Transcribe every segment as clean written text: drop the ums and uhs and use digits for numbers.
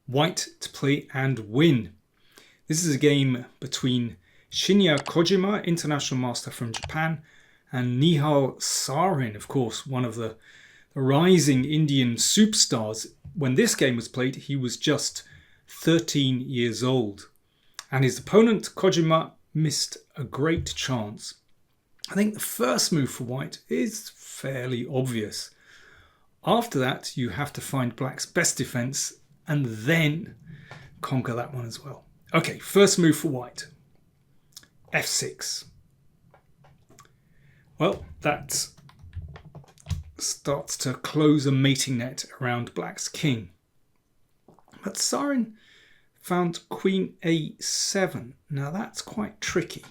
white to play and win. This is a game between Shinya Kojima, international master from Japan, and Nihal Sarin, of course, one of the rising Indian superstars. When this game was played, he was just 13 years old. And his opponent, Kojima, missed a great chance. I think the first move for white is fairly obvious. After that, you have to find black's best defense and then conquer that one as well. Okay, first move for white. f6. Well, that starts to close a mating net around black's king. But Sarin found queen a7. Now that's quite tricky.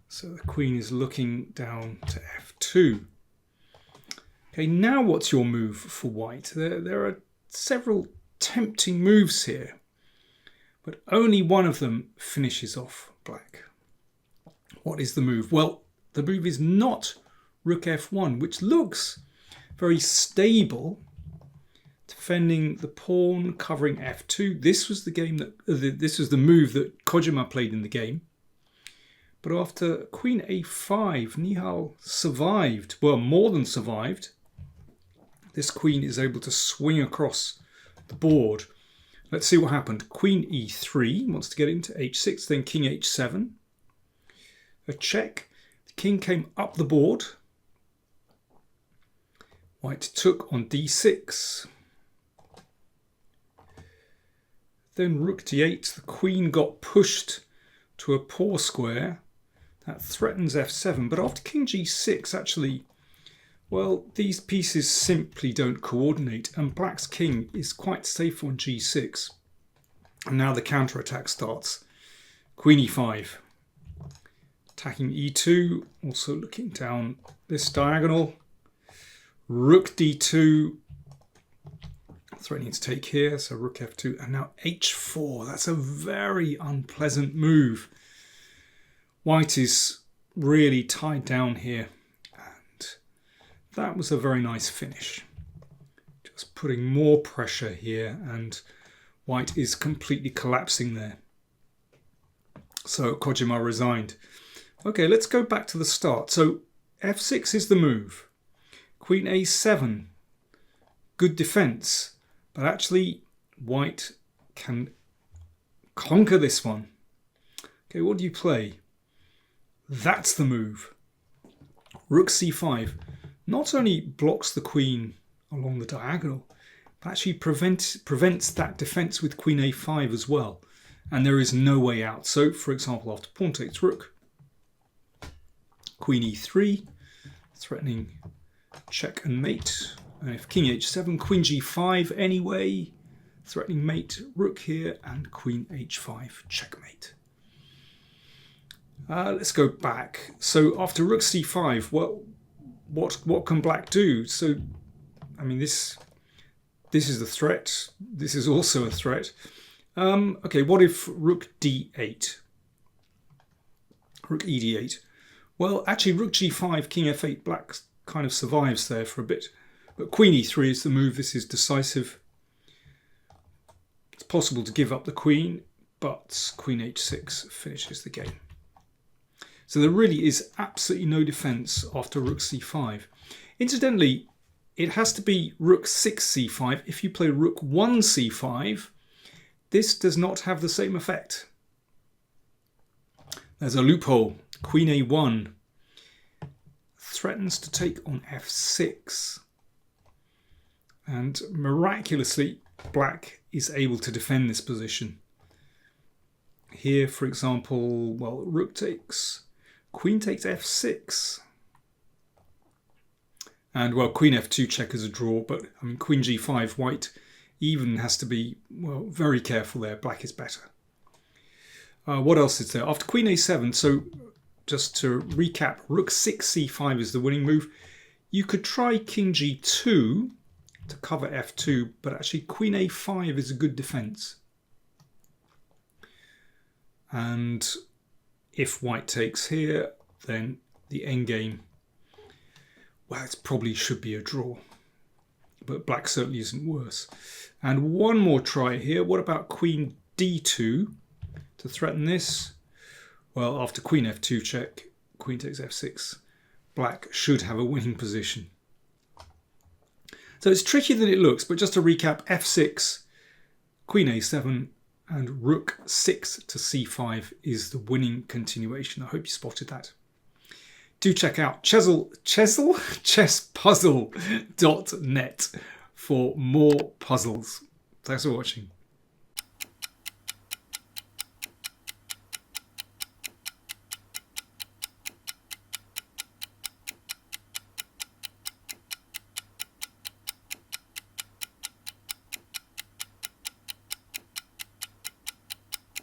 So the queen is looking down to f2. Okay, now what's your move for white? There are several tempting moves here, but only one of them finishes off black. What is the move? Well, the move is not rook f1, which looks very stable, defending the pawn, covering f2. This was the game that this was the move that Kojima played in the game. But after queen a5, Nihal survived. Well, more than survived. This queen is able to swing across the board. Let's see what happened. Queen e3 wants to get into h6, then king h7. A check. The king came up the board. White took on d6. Then rook d8. The queen got pushed to a poor square. That threatens f7. But after king g6, actually, well, these pieces simply don't coordinate. And black's king is quite safe on g6. And now the counterattack starts. Queen e5. Attacking e2. Also looking down this diagonal. Rook d2. Threatening to take here, so rook f2, and now h4. That's a very unpleasant move. White is really tied down here, and that was a very nice finish. Just putting more pressure here, and white is completely collapsing there. So Kojima resigned. Okay, let's go back to the start. So f6 is the move. Queen a7, good defense. But actually, white can conquer this one. Okay, what do you play? That's the move. Rook c5 not only blocks the queen along the diagonal, but actually prevents that defense with queen a5 as well. And there is no way out. So, for example, after pawn takes rook, queen e3, threatening check and mate. And if king h7, queen g5 anyway, threatening mate, rook here, and queen h5, checkmate. Let's go back. So after rook c5, well, what can black do? So, I mean, this is the threat. This is also a threat. Okay, what if rook d8? Rook e d8. Well, actually, rook g5, king f8, black kind of survives there for a bit. But queen e3 is the move. This is decisive. It's possible to give up the queen, but queen h6 finishes the game. So there really is absolutely no defense after rook c5. Incidentally, it has to be rook 6 c5. If you play rook 1 c5, this does not have the same effect. There's a loophole. Queen a1 threatens to take on f6. And miraculously, black is able to defend this position. Here, for example, well, rook takes, queen takes f6. And, well, queen f2 check is a draw, but, I mean, queen g5, white even has to be, well, very careful there. Black is better. What else is there? After queen a7, so just to recap, rook 6 c5 is the winning move. You could try king g2 to cover f2, but actually queen a5 is a good defense. And if white takes here, then the endgame, well, it probably should be a draw. but black certainly isn't worse. And one more try here. What about queen d2 to threaten this? Well, after queen f2 check, queen takes f6, black should have a winning position. So it's trickier than it looks, but just to recap, f6, queen a7, and rook 6 to c5 is the winning continuation. I hope you spotted that. Do check out chesspuzzle.net for more puzzles. Thanks for watching.